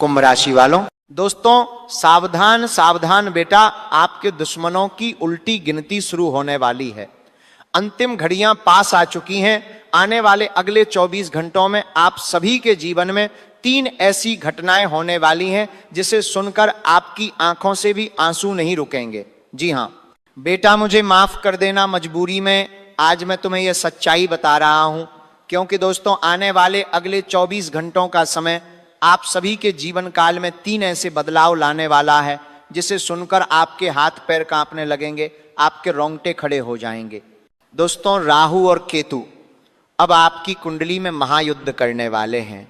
कुंभ राशि वालों, दोस्तों सावधान सावधान बेटा, आपके दुश्मनों की उल्टी गिनती शुरू होने वाली है। अंतिम घड़ियां पास आ चुकी हैं। आने वाले अगले 24 घंटों में आप सभी के जीवन में 3 ऐसी घटनाएं होने वाली हैं जिसे सुनकर आपकी आंखों से भी आंसू नहीं रुकेंगे। जी हां बेटा, मुझे माफ कर देना, मजबूरी में आज मैं तुम्हें यह सच्चाई बता रहा हूं, क्योंकि दोस्तों आने वाले अगले 24 घंटों का समय आप सभी के जीवन काल में 3 ऐसे बदलाव लाने वाला है जिसे सुनकर आपके हाथ पैर कांपने लगेंगे, आपके रोंगटे खड़े हो जाएंगे। दोस्तों राहु और केतु अब आपकी कुंडली में महायुद्ध करने वाले हैं।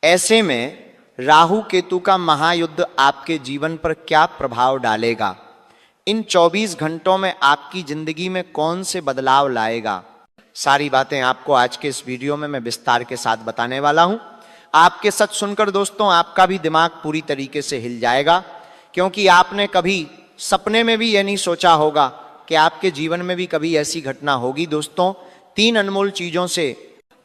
ऐसे में राहु केतु का महायुद्ध आपके जीवन पर क्या प्रभाव डालेगा, इन 24 घंटों में आपकी जिंदगी में कौन से बदलाव लाएगा, सारी बातें आपको आज के इस वीडियो में मैं विस्तार के साथ बताने वाला हूं। आपके सच सुनकर दोस्तों आपका भी दिमाग पूरी तरीके से हिल जाएगा, क्योंकि आपने कभी सपने में भी यह नहीं सोचा होगा कि आपके जीवन में भी कभी ऐसी घटना होगी। दोस्तों 3 अनमोल चीजों से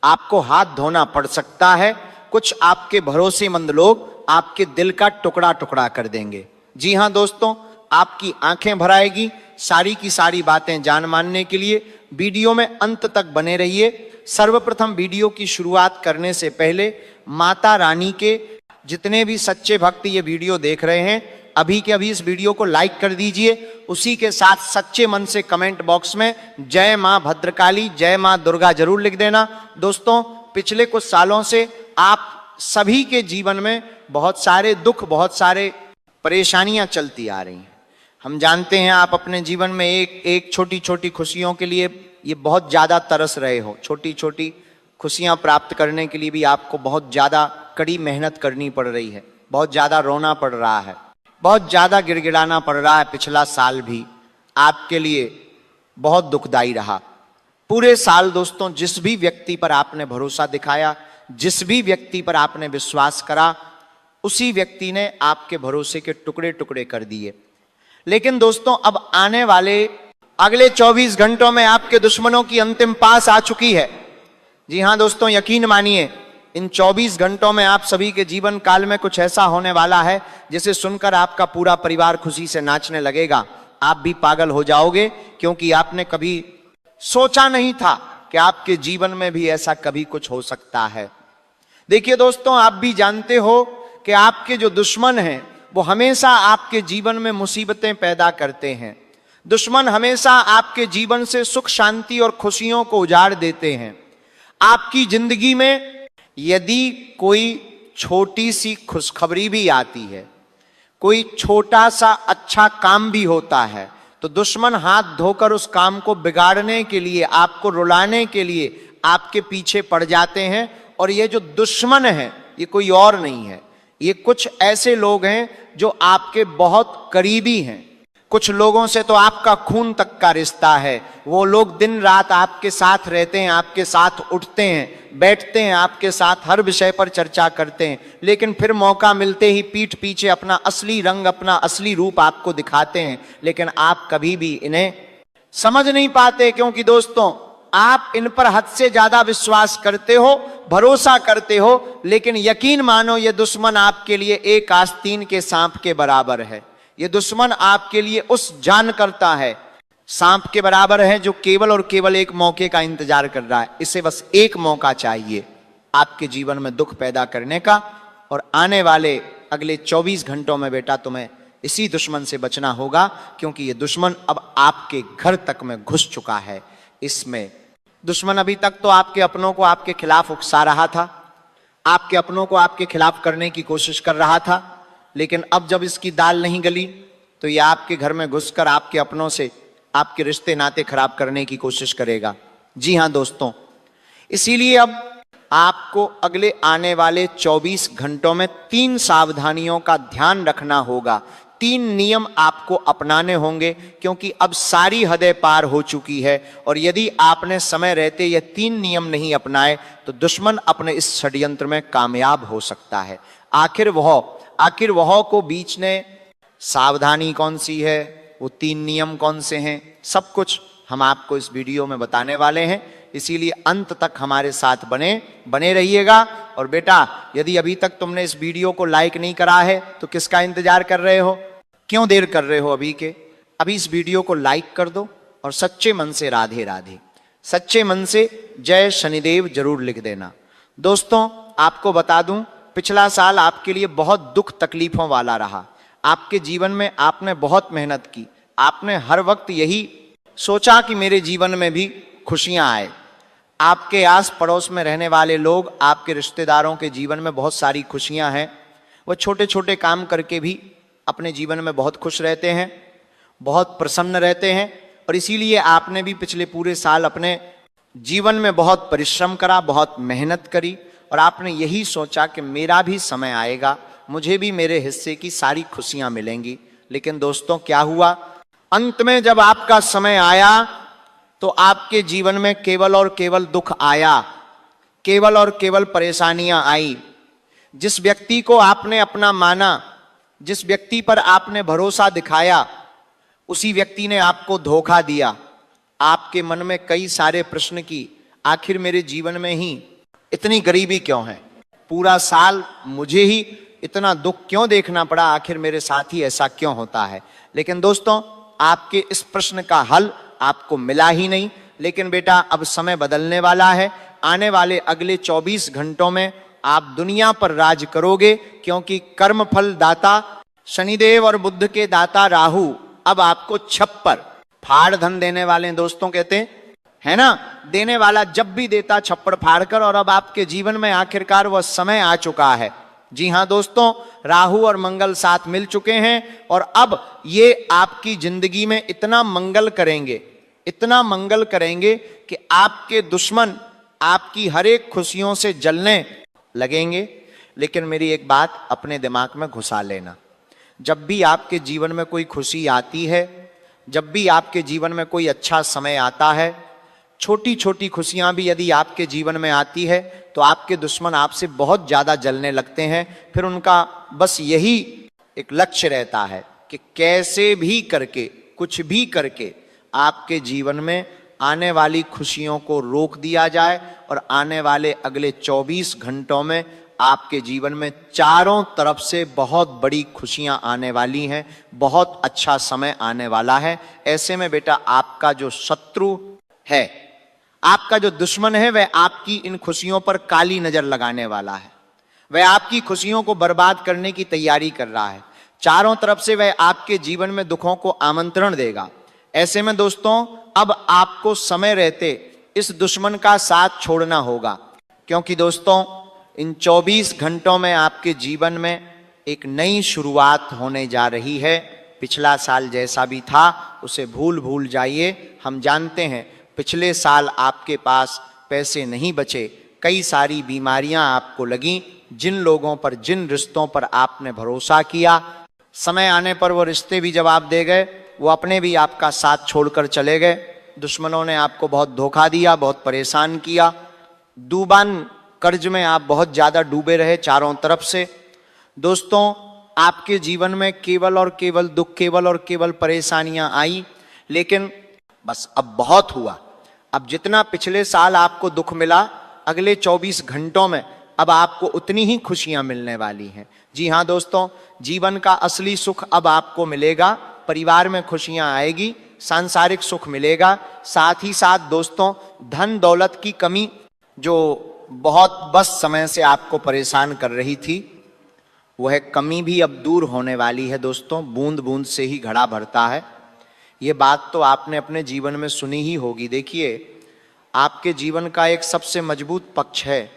आपको हाथ धोना पड़ सकता है। कुछ आपके भरोसेमंद लोग आपके दिल का टुकड़ा टुकड़ा कर देंगे। जी हां दोस्तों, आपकी आंखें भर आएगी। सारी की सारी बातें जान मानने के लिए वीडियो में अंत तक बने रहिए। सर्वप्रथम वीडियो की शुरुआत करने से पहले माता रानी के जितने भी सच्चे भक्त ये वीडियो देख रहे हैं, अभी के अभी इस वीडियो को लाइक कर दीजिए। उसी के साथ सच्चे मन से कमेंट बॉक्स में जय मां भद्रकाली, जय मां दुर्गा जरूर लिख देना। दोस्तों पिछले कुछ सालों से आप सभी के जीवन में बहुत सारे दुख, बहुत सारे परेशानियां चलती आ रही हैं। हम जानते हैं आप अपने जीवन में एक छोटी छोटी खुशियों के लिए ये बहुत ज्यादा तरस रहे हो। छोटी छोटी खुशियां प्राप्त करने के लिए भी आपको बहुत ज्यादा कड़ी मेहनत करनी पड़ रही है, बहुत ज्यादा रोना पड़ रहा है, बहुत ज्यादा गिड़गिड़ाना पड़ रहा है। पिछला साल भी आपके लिए बहुत दुखदाई रहा। पूरे साल दोस्तों जिस भी व्यक्ति पर आपने भरोसा दिखाया, जिस भी व्यक्ति पर आपने विश्वास करा, उसी व्यक्ति ने आपके भरोसे के टुकड़े टुकड़े कर दिए। लेकिन दोस्तों अब आने वाले अगले 24 घंटों में आपके दुश्मनों की अंतिम पास आ चुकी है। जी हां दोस्तों, यकीन मानिए इन 24 घंटों में आप सभी के जीवन काल में कुछ ऐसा होने वाला है जिसे सुनकर आपका पूरा परिवार खुशी से नाचने लगेगा। आप भी पागल हो जाओगे, क्योंकि आपने कभी सोचा नहीं था कि आपके जीवन में भी ऐसा कभी कुछ हो सकता है। देखिए दोस्तों, आप भी जानते हो कि आपके जो दुश्मन हैं वो हमेशा आपके जीवन में मुसीबतें पैदा करते हैं। दुश्मन हमेशा आपके जीवन से सुख शांति और खुशियों को उजाड़ देते हैं। आपकी जिंदगी में यदि कोई छोटी सी खुशखबरी भी आती है, कोई छोटा सा अच्छा काम भी होता है, तो दुश्मन हाथ धोकर उस काम को बिगाड़ने के लिए, आपको रुलाने के लिए आपके पीछे पड़ जाते हैं। और ये जो दुश्मन है ये कोई और नहीं है, ये कुछ ऐसे लोग हैं जो आपके बहुत करीबी हैं। कुछ लोगों से तो आपका खून तक का रिश्ता है। वो लोग दिन रात आपके साथ रहते हैं, आपके साथ उठते हैं, बैठते हैं, आपके साथ हर विषय पर चर्चा करते हैं, लेकिन फिर मौका मिलते ही पीठ पीछे अपना असली रंग, अपना असली रूप आपको दिखाते हैं। लेकिन आप कभी भी इन्हें समझ नहीं पाते, क्योंकि दोस्तों आप इन पर हद से ज्यादा विश्वास करते हो, भरोसा करते हो। लेकिन यकीन मानो ये दुश्मन आपके लिए एक आस्तीन के सांप के बराबर है। ये दुश्मन आपके लिए उस जान करता है, सांप के बराबर है, जो केवल और केवल एक मौके का इंतजार कर रहा है। इसे बस एक मौका चाहिए आपके जीवन में दुख पैदा करने का। और आने वाले अगले 24 घंटों में बेटा तुम्हें इसी दुश्मन से बचना होगा, क्योंकि ये दुश्मन अब आपके घर तक में घुस चुका है। इसमें दुश्मन अभी तक तो आपके अपनों को आपके खिलाफ उकसा रहा था, आपके अपनों को आपके खिलाफ करने की कोशिश कर रहा था, लेकिन अब जब इसकी दाल नहीं गली तो ये आपके घर में घुसकर आपके अपनों से आपके रिश्ते नाते खराब करने की कोशिश करेगा। जी हां दोस्तों, इसीलिए अब आपको अगले आने वाले 24 घंटों में 3 सावधानियों का ध्यान रखना होगा। 3 नियम आपको अपनाने होंगे, क्योंकि अब सारी हदें पार हो चुकी है। और यदि आपने समय रहते ये 3 नियम नहीं अपनाए तो दुश्मन अपने इस षड्यंत्र में कामयाब हो सकता है। आखिर वह को बीच ने सावधानी कौन सी है, वो 3 नियम कौन से हैं, सब कुछ हम आपको इस वीडियो में बताने वाले हैं। इसीलिए अंत तक हमारे साथ बने रहिएगा। और बेटा, यदि अभी तक तुमने इस वीडियो को लाइक नहीं करा है तो किसका इंतजार कर रहे हो? क्यों देर कर रहे हो? अभी इस वीडियो को लाइक कर दो और सच्चे मन से राधे राधे, सच्चे मन से जय शनिदेव जरूर लिख देना। दोस्तों, आपको बता दूं, पिछला साल आपके लिए बहुत दुख तकलीफों वाला रहा। आपके जीवन में आपने बहुत मेहनत की, आपने हर वक्त यही सोचा कि मेरे जीवन में भी खुशियां आए। आपके आस पड़ोस में रहने वाले लोग, आपके रिश्तेदारों के जीवन में बहुत सारी खुशियां हैं। वह छोटे छोटे काम करके भी अपने जीवन में बहुत खुश रहते हैं, बहुत प्रसन्न रहते हैं। और इसीलिए आपने भी पिछले पूरे साल अपने जीवन में बहुत परिश्रम करा, बहुत मेहनत करी, और आपने यही सोचा कि मेरा भी समय आएगा, मुझे भी मेरे हिस्से की सारी खुशियां मिलेंगी। लेकिन दोस्तों, क्या हुआ? अंत में जब आपका समय आया तो आपके जीवन में केवल और केवल दुख आया, केवल और केवल परेशानियां आई। जिस व्यक्ति को आपने अपना माना, जिस व्यक्ति पर आपने भरोसा दिखाया, उसी व्यक्ति ने आपको धोखा दिया। आपके मन में कई सारे प्रश्न की, आखिर मेरे जीवन में ही इतनी गरीबी क्यों है? पूरा साल मुझे ही इतना दुख क्यों देखना पड़ा? आखिर मेरे साथ ही ऐसा क्यों होता है? लेकिन दोस्तों, आपके इस प्रश्न का हल आपको मिला ही नहीं। लेकिन बेटा, अब समय बदलने वाला है। आने वाले अगले 24 घंटों में आप दुनिया पर राज करोगे, क्योंकि कर्मफल दाता शनिदेव और बुद्ध के दाता राहु अब आपको छप्पर फाड़ धन देने वाले हैं। दोस्तों, कहते है ना, देने वाला जब भी देता छप्पर फाड़ कर। और अब आपके जीवन में आखिरकार वह समय आ चुका है। जी हां दोस्तों, राहु और मंगल साथ मिल चुके हैं और अब ये आपकी जिंदगी में इतना मंगल करेंगे, इतना मंगल करेंगे कि आपके दुश्मन आपकी हर एक खुशियों से जलने लगेंगे। लेकिन मेरी एक बात अपने दिमाग में घुसा लेना, जब भी आपके जीवन में कोई खुशी आती है, जब भी आपके जीवन में कोई अच्छा समय आता है, छोटी छोटी खुशियां भी यदि आपके जीवन में आती है तो आपके दुश्मन आपसे बहुत ज्यादा जलने लगते हैं। फिर उनका बस यही एक लक्ष्य रहता है कि कैसे भी करके, कुछ भी करके आपके जीवन में आने वाली खुशियों को रोक दिया जाए और आने वाले अगले 24 घंटों में आपके जीवन में चारों तरफ से बहुत बड़ी खुशियां आने वाली हैं, बहुत अच्छा समय आने वाला है। ऐसे में बेटा, आपका जो शत्रु है, आपका जो दुश्मन है, वह आपकी इन खुशियों पर काली नजर लगाने वाला है। वह आपकी खुशियों को बर्बाद करने की तैयारी कर रहा है। चारों तरफ से वह आपके जीवन में दुखों को आमंत्रण देगा। ऐसे में दोस्तों, अब आपको समय रहते इस दुश्मन का साथ छोड़ना होगा, क्योंकि दोस्तों, इन 24 घंटों में आपके जीवन में एक नई शुरुआत होने जा रही है। पिछला साल जैसा भी था उसे भूल जाइए। हम जानते हैं पिछले साल आपके पास पैसे नहीं बचे, कई सारी बीमारियां आपको लगीं, जिन लोगों पर, जिन रिश्तों पर आपने भरोसा किया, समय आने पर वो रिश्ते भी जवाब दे गए, वो अपने भी आपका साथ छोड़कर चले गए। दुश्मनों ने आपको बहुत धोखा दिया, बहुत परेशान किया। डूबान कर्ज में आप बहुत ज्यादा डूबे रहे चारों तरफ से। दोस्तों, आपके जीवन में केवल और केवल दुख, केवल और केवल परेशानियां आई। लेकिन बस अब बहुत हुआ। अब जितना पिछले साल आपको दुख मिला, अगले 24 घंटों में अब आपको उतनी ही खुशियां मिलने वाली हैं। जी हां दोस्तों, जीवन का असली सुख अब आपको मिलेगा। परिवार में खुशियां आएगी, सांसारिक सुख मिलेगा। साथ ही साथ दोस्तों, धन दौलत की कमी जो बहुत बस समय से आपको परेशान कर रही थी, वह कमी भी अब दूर होने वाली है। दोस्तों, बूंद बूंद से ही घड़ा भरता है। ये बात तो आपने अपने जीवन में सुनी ही होगी। देखिए, आपके जीवन का एक सबसे मजबूत पक्ष है,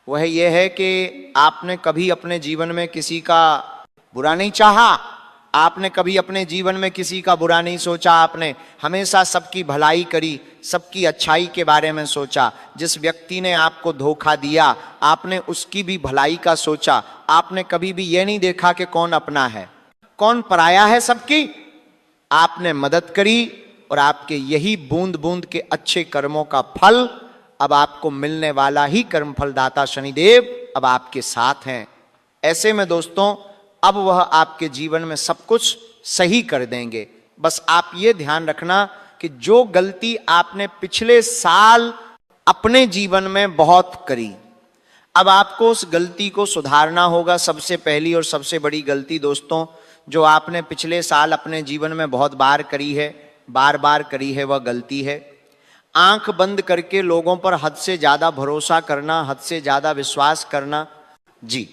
वह यह है कि आपने कभी अपने जीवन में किसी का बुरा नहीं चाहा, आपने कभी अपने जीवन में किसी का बुरा नहीं सोचा। आपने हमेशा सबकी भलाई करी, सबकी अच्छाई के बारे में सोचा। जिस व्यक्ति ने आपको धोखा दिया, आपने उसकी भी भलाई का सोचा। आपने कभी भी यह नहीं देखा कि कौन अपना है, कौन पराया है। सबकी आपने मदद करी और आपके यही बूंद बूंद के अच्छे कर्मों का फल अब आपको मिलने वाला ही कर्मफल दाता शनिदेव अब आपके साथ हैं। ऐसे में दोस्तों, अब वह आपके जीवन में सब कुछ सही कर देंगे। बस आप ये ध्यान रखना कि जो गलती आपने पिछले साल अपने जीवन में बहुत करी, अब आपको उस गलती को सुधारना होगा। सबसे पहली और सबसे बड़ी गलती दोस्तों जो आपने पिछले साल अपने जीवन में बहुत बार करी है, बार बार करी है, वह गलती है आंख बंद करके लोगों पर हद से ज्यादा भरोसा करना, हद से ज्यादा विश्वास करना। जी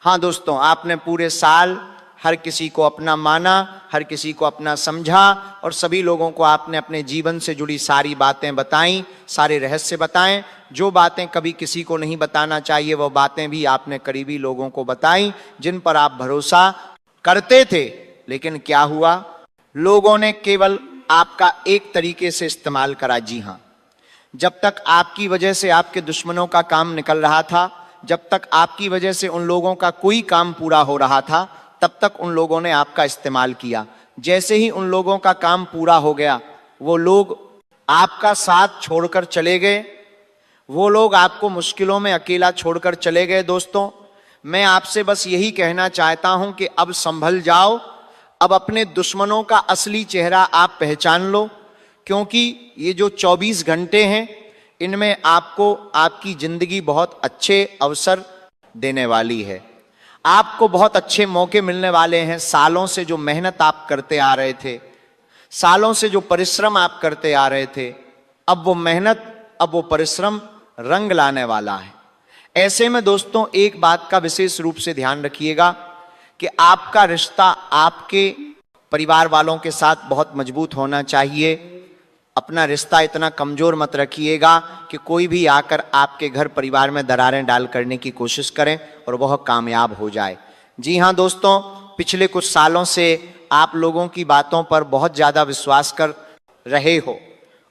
हाँ दोस्तों, आपने पूरे साल हर किसी को अपना माना, हर किसी को अपना समझा और सभी लोगों को आपने अपने जीवन से जुड़ी सारी बातें बताई, सारे रहस्य बताएं। जो बातें कभी किसी को नहीं बताना चाहिए वह बातें भी आपने करीबी लोगों को बताई जिन पर आप भरोसा करते थे। लेकिन क्या हुआ, लोगों ने केवल आपका एक तरीके से इस्तेमाल करा। जी हाँ, जब तक आपकी वजह से आपके दुश्मनों का काम निकल रहा था, जब तक आपकी वजह से उन लोगों का कोई काम पूरा हो रहा था, तब तक उन लोगों ने आपका इस्तेमाल किया। जैसे ही उन लोगों का काम पूरा हो गया, वो लोग आपका साथ छोड़कर चले गए, वो लोग आपको मुश्किलों में अकेला छोड़कर चले गए। दोस्तों मैं आपसे बस यही कहना चाहता हूं कि अब संभल जाओ, अब अपने दुश्मनों का असली चेहरा आप पहचान लो, क्योंकि ये जो 24 घंटे हैं इनमें आपको आपकी जिंदगी बहुत अच्छे अवसर देने वाली है, आपको बहुत अच्छे मौके मिलने वाले हैं। सालों से जो मेहनत आप करते आ रहे थे, सालों से जो परिश्रम आप करते आ रहे थे, अब वो मेहनत, अब वो परिश्रम रंग लाने वाला है। ऐसे में दोस्तों एक बात का विशेष रूप से ध्यान रखिएगा कि आपका रिश्ता आपके परिवार वालों के साथ बहुत मजबूत होना चाहिए। अपना रिश्ता इतना कमजोर मत रखिएगा कि कोई भी आकर आपके घर परिवार में दरारें डाल करने की कोशिश करें और वह कामयाब हो जाए। जी हाँ दोस्तों, पिछले कुछ सालों से आप लोगों की बातों पर बहुत ज़्यादा विश्वास कर रहे हो,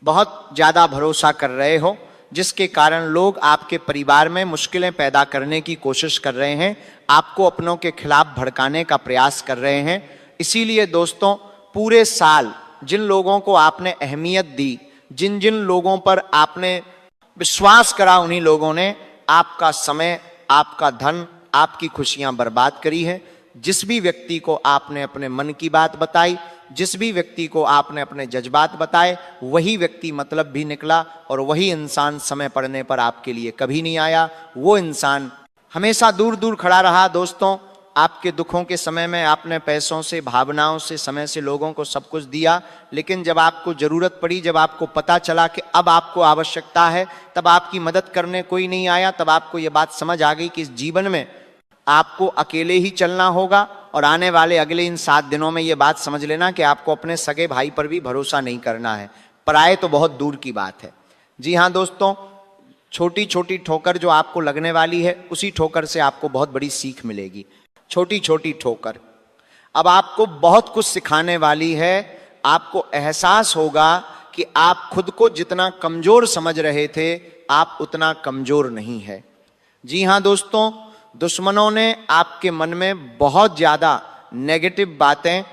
बहुत ज़्यादा भरोसा कर रहे हो, जिसके कारण लोग आपके परिवार में मुश्किलें पैदा करने की कोशिश कर रहे हैं, आपको अपनों के खिलाफ भड़काने का प्रयास कर रहे हैं। इसीलिए दोस्तों पूरे साल जिन लोगों को आपने अहमियत दी, जिन जिन लोगों पर आपने विश्वास करा, उन्हीं लोगों ने आपका समय, आपका धन, आपकी खुशियां बर्बाद करी है। जिस भी व्यक्ति को आपने अपने मन की बात बताई, जिस भी व्यक्ति को आपने अपने जज्बात बताए, वही व्यक्ति मतलब भी निकला और वही इंसान समय पड़ने पर आपके लिए कभी नहीं आया। वो इंसान हमेशा दूर दूर खड़ा रहा। दोस्तों आपके दुखों के समय में आपने पैसों से, भावनाओं से, समय से लोगों को सब कुछ दिया, लेकिन जब आपको जरूरत पड़ी, जब आपको पता चला कि अब आपको आवश्यकता है, तब आपकी मदद करने कोई नहीं आया। तब आपको यह बात समझ आ गई कि इस जीवन में आपको अकेले ही चलना होगा और आने वाले अगले इन 7 दिनों में यह बात समझ लेना कि आपको अपने सगे भाई पर भी भरोसा नहीं करना है, पराये तो बहुत दूर की बात है। जी हाँ दोस्तों, छोटी छोटी ठोकर जो आपको लगने वाली है, उसी ठोकर से आपको बहुत बड़ी सीख मिलेगी। छोटी छोटी ठोकर अब आपको बहुत कुछ सिखाने वाली है। आपको एहसास होगा कि आप खुद को जितना कमजोर समझ रहे थे, आप उतना कमजोर नहीं है। जी हाँ दोस्तों, दुश्मनों ने आपके मन में बहुत ज्यादा नेगेटिव बातें,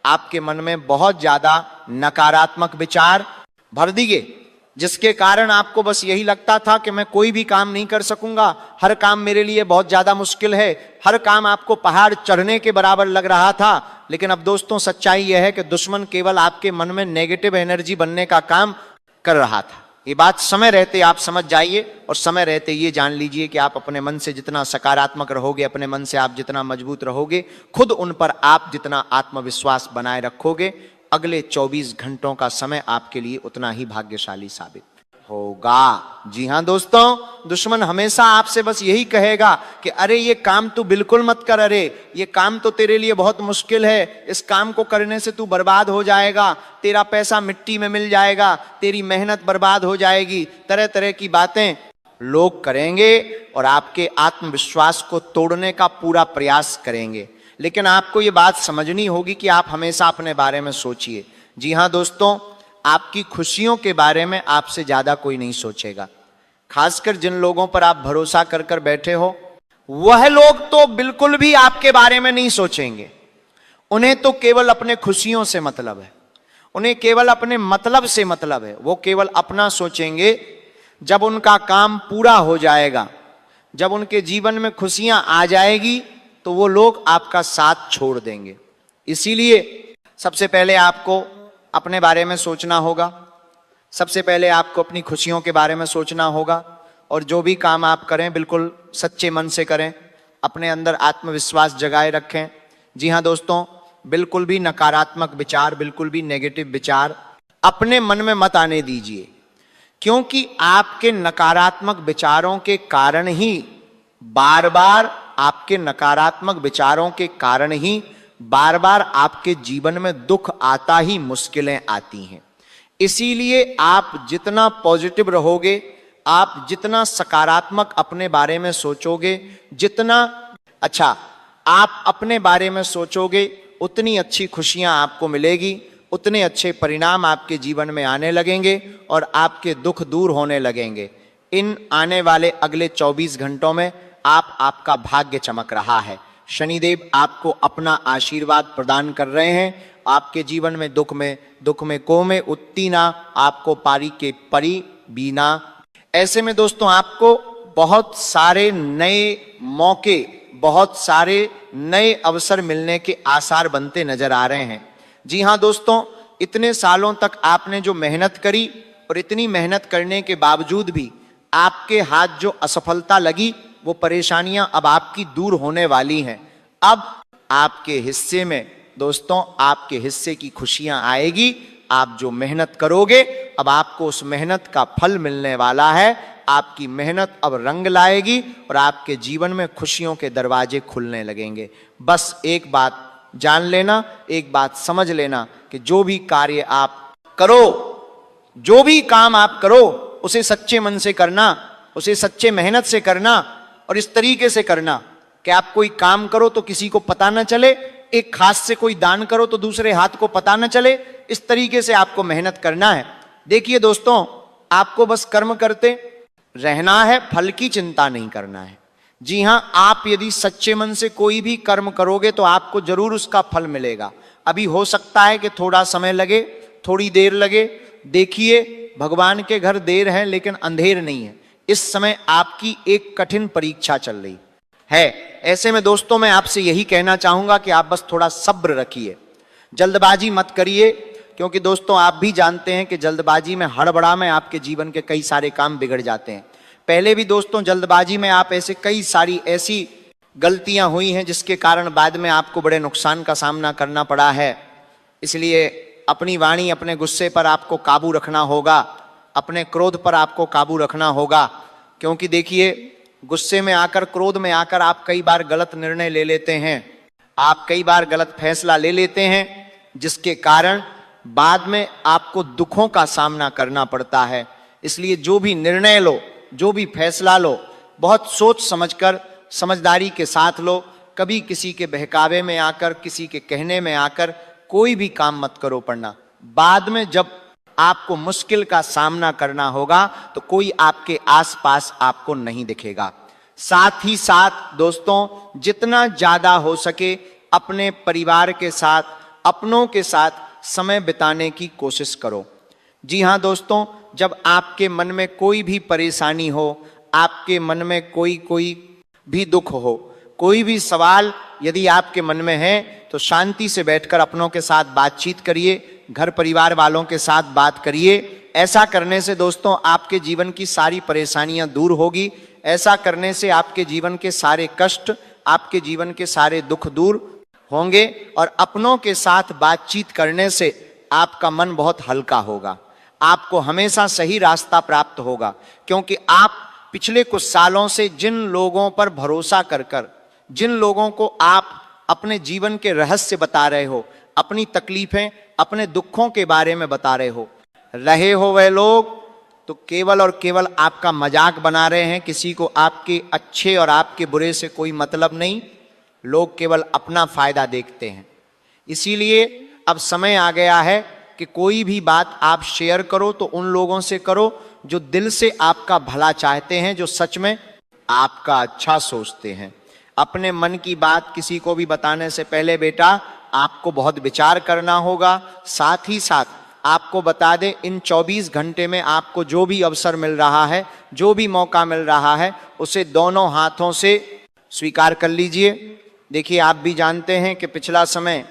आपके मन में बहुत ज्यादा नकारात्मक विचार भर दिए, जिसके कारण आपको बस यही लगता था कि मैं कोई भी काम नहीं कर सकूंगा, हर काम मेरे लिए बहुत ज्यादा मुश्किल है, हर काम आपको पहाड़ चढ़ने के बराबर लग रहा था। लेकिन अब दोस्तों सच्चाई यह है कि दुश्मन केवल आपके मन में नेगेटिव एनर्जी बनने का काम कर रहा था। ये बात समय रहते आप समझ जाइए और समय रहते ये जान लीजिए कि आप अपने मन से जितना सकारात्मक रहोगे, अपने मन से आप जितना मजबूत रहोगे, खुद उन पर आप जितना आत्मविश्वास बनाए रखोगे, अगले 24 घंटों का समय आपके लिए उतना ही भाग्यशाली साबित होगा। जी हाँ दोस्तों, दुश्मन हमेशा आपसे बस यही कहेगा कि अरे ये काम तू बिल्कुल मत कर, अरे ये काम तो तेरे लिए बहुत मुश्किल है, इस काम को करने से तू बर्बाद हो जाएगा, तेरा पैसा मिट्टी में मिल जाएगा, तेरी मेहनत बर्बाद हो जाएगी। तरह तरह की बातें लोग करेंगे और आपके आत्मविश्वास को तोड़ने का पूरा प्रयास करेंगे। लेकिन आपको ये बात समझनी होगी कि आप हमेशा अपने बारे में सोचिए। जी हाँ दोस्तों, आपकी खुशियों के बारे में आपसे ज्यादा कोई नहीं सोचेगा। खासकर जिन लोगों पर आप भरोसा कर कर बैठे हो, वह लोग तो बिल्कुल भी आपके बारे में नहीं सोचेंगे। उन्हें तो केवल अपने खुशियों से मतलब है, उन्हें केवल अपने मतलब से मतलब है। वो केवल अपना सोचेंगे। जब उनका काम पूरा हो जाएगा, जब उनके जीवन में खुशियां आ जाएगी, तो वो लोग आपका साथ छोड़ देंगे। इसीलिए सबसे पहले आपको अपने बारे में सोचना होगा। सबसे पहले आपको अपनी खुशियों के बारे में सोचना होगा और जो भी काम आप करें बिल्कुल सच्चे मन से करें, अपने अंदर आत्मविश्वास जगाए रखें। जी हाँ दोस्तों, बिल्कुल भी नकारात्मक विचार, बिल्कुल भी नेगेटिव विचार अपने मन में मत आने दीजिए, क्योंकि आपके नकारात्मक विचारों के कारण ही बार बार आपके नकारात्मक विचारों के कारण ही बार बार आपके जीवन में दुख आता ही, मुश्किलें आती हैं। इसीलिए आप जितना पॉजिटिव रहोगे, आप जितना सकारात्मक अपने बारे में सोचोगे, जितना अच्छा आप अपने बारे में सोचोगे, उतनी अच्छी खुशियां आपको मिलेगी, उतने अच्छे परिणाम आपके जीवन में आने लगेंगे और आपके दुख दूर होने लगेंगे। इन आने वाले अगले 24 घंटों में आपका भाग्य चमक रहा है। शनिदेव आपको अपना आशीर्वाद प्रदान कर रहे हैं। आपके जीवन में दुख में को में उत्तीना, आपको पारी के परी बीना। ऐसे में दोस्तों आपको बहुत सारे नए मौके, बहुत सारे नए अवसर मिलने के आसार बनते नजर आ रहे हैं। जी हाँ दोस्तों, इतने सालों तक आपने जो मेहनत करी और इतनी मेहनत करने के बावजूद भी आपके हाथ जो असफलता लगी, वो परेशानियां अब आपकी दूर होने वाली हैं। अब आपके हिस्से में दोस्तों, आपके हिस्से की खुशियां आएगी। आप जो मेहनत करोगे, अब आपको उस मेहनत का फल मिलने वाला है। आपकी मेहनत अब रंग लाएगी और आपके जीवन में खुशियों के दरवाजे खुलने लगेंगे। बस एक बात जान लेना, एक बात समझ लेना कि जो भी कार्य आप करो, जो भी काम आप करो, उसे सच्चे मन से करना, उसे सच्चे मेहनत से करना और इस तरीके से करना कि आप कोई काम करो तो किसी को पता न चले, एक हाथ से कोई दान करो तो दूसरे हाथ को पता न चले। इस तरीके से आपको मेहनत करना है। देखिए दोस्तों, आपको बस कर्म करते रहना है, फल की चिंता नहीं करना है। जी हां, आप यदि सच्चे मन से कोई भी कर्म करोगे तो आपको जरूर उसका फल मिलेगा। अभी हो सकता है कि थोड़ा समय लगे, थोड़ी देर लगे। देखिए, भगवान के घर देर है लेकिन अंधेर नहीं है। इस समय आपकी एक कठिन परीक्षा चल रही है। ऐसे में दोस्तों, मैं आपसे यही कहना चाहूंगा कि आप बस थोड़ा सब्र रखिए, जल्दबाजी मत करिए, क्योंकि दोस्तों आप भी जानते हैं कि जल्दबाजी में, हड़बड़ा में आपके जीवन के कई सारे काम बिगड़ जाते हैं। पहले भी दोस्तों जल्दबाजी में आप कई सारी ऐसी गलतियां हुई हैं जिसके कारण बाद में आपको बड़े नुकसान का सामना करना पड़ा है। इसलिए अपनी वाणी, अपने गुस्से पर आपको काबू रखना होगा, अपने क्रोध पर आपको काबू रखना होगा। क्योंकि देखिए, गुस्से में आकर, क्रोध में आकर आप कई बार गलत निर्णय ले लेते हैं, आप कई बार गलत फैसला ले लेते हैं, जिसके कारण बाद में आपको दुखों का सामना करना पड़ता है। इसलिए जो भी निर्णय लो, जो भी फैसला लो, बहुत सोच समझकर, समझदारी के साथ लो। कभी किसी के बहकावे में आकर, किसी के कहने में आकर कोई भी काम मत करो पड़ना। बाद में जब आपको मुश्किल का सामना करना होगा तो कोई आपके आसपास आपको नहीं दिखेगा। साथ ही साथ दोस्तों, जितना ज्यादा हो सके अपने परिवार के साथ, अपनों के साथ समय बिताने की कोशिश करो। जी हाँ दोस्तों, जब आपके मन में कोई भी परेशानी हो, आपके मन में कोई भी दुख हो, कोई भी सवाल यदि आपके मन में है, तो शांति से बैठकर अपनों के साथ बातचीत करिए, घर परिवार वालों के साथ बात करिए। ऐसा करने से दोस्तों आपके जीवन की सारी परेशानियां दूर होगी। ऐसा करने से आपके जीवन के सारे कष्ट, आपके जीवन के सारे दुख दूर होंगे और अपनों के साथ बातचीत करने से आपका मन बहुत हल्का होगा। आपको हमेशा सही रास्ता प्राप्त होगा, क्योंकि आप पिछले कुछ सालों से जिन लोगों पर भरोसा कर, जिन लोगों को आप अपने जीवन के रहस्य बता रहे हो, अपनी तकलीफें, अपने दुखों के बारे में बता रहे हो वह लोग तो केवल और केवल आपका मजाक बना रहे हैं। किसी को आपके अच्छे और आपके बुरे से कोई मतलब नहीं, लोग केवल अपना फायदा देखते हैं। इसीलिए अब समय आ गया है कि कोई भी बात आप शेयर करो तो उन लोगों से करो जो दिल से आपका भला चाहते हैं, जो सच में आपका अच्छा सोचते हैं। अपने मन की बात किसी को भी बताने से पहले बेटा आपको बहुत विचार करना होगा। साथ ही साथ आपको बता दें, इन 24 घंटे में आपको जो भी अवसर मिल रहा है, जो भी मौका मिल रहा है, उसे दोनों हाथों से स्वीकार कर लीजिए। देखिए, आप भी जानते हैं कि पिछला समय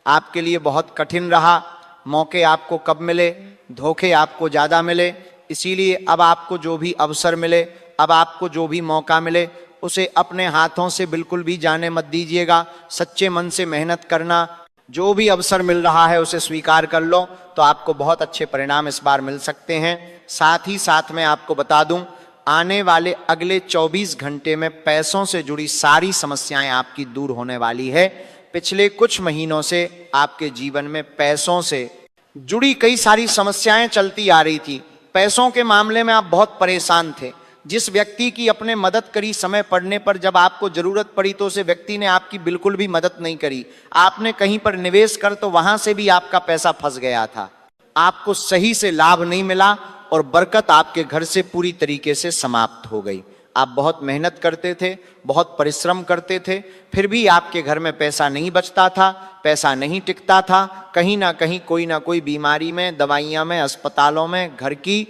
आपके लिए बहुत कठिन रहा, मौके आपको कब मिले, धोखे आपको ज्यादा मिले। इसीलिए अब आपको जो भी अवसर मिले, अब आपको जो भी मौका मिले, उसे अपने हाथों से बिल्कुल भी जाने मत दीजिएगा। सच्चे मन से मेहनत करना, जो भी अवसर मिल रहा है उसे स्वीकार कर लो, तो आपको बहुत अच्छे परिणाम इस बार मिल सकते हैं। साथ ही साथ मैं आपको बता दूं, आने वाले अगले 24 घंटे में पैसों से जुड़ी सारी समस्याएं आपकी दूर होने वाली है। पिछले कुछ महीनों से आपके जीवन में पैसों से जुड़ी कई सारी समस्याएं चलती आ रही थी। पैसों के मामले में आप बहुत परेशान थे। जिस व्यक्ति की अपने मदद करी समय पड़ने पर, जब आपको जरूरत पड़ी तो उसे व्यक्ति ने आपकी बिल्कुल भी मदद नहीं करी। आपने कहीं पर निवेश कर तो वहां से भी आपका पैसा फंस गया था, आपको सही से लाभ नहीं मिला और बरकत आपके घर से पूरी तरीके से समाप्त हो गई। आप बहुत मेहनत करते थे, बहुत परिश्रम करते थे, फिर भी आपके घर में पैसा नहीं बचता था, पैसा नहीं टिकता था। कहीं ना कोई बीमारी में, दवाइयां में, अस्पतालों में, घर की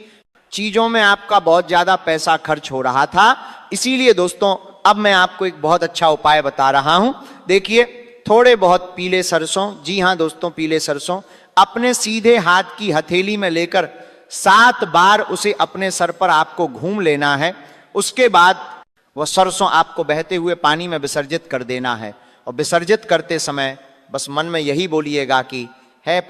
चीजों में आपका बहुत ज्यादा पैसा खर्च हो रहा था। इसीलिए दोस्तों अब मैं आपको एक बहुत अच्छा उपाय बता रहा हूं। देखिए, थोड़े बहुत पीले सरसों, जी हां दोस्तों, पीले सरसों अपने सीधे हाथ की हथेली में लेकर 7 बार उसे अपने सर पर आपको घूम लेना है। उसके बाद वह सरसों आपको बहते हुए पानी में विसर्जित कर देना है। और विसर्जित करते समय बस मन में यही बोलिएगा कि है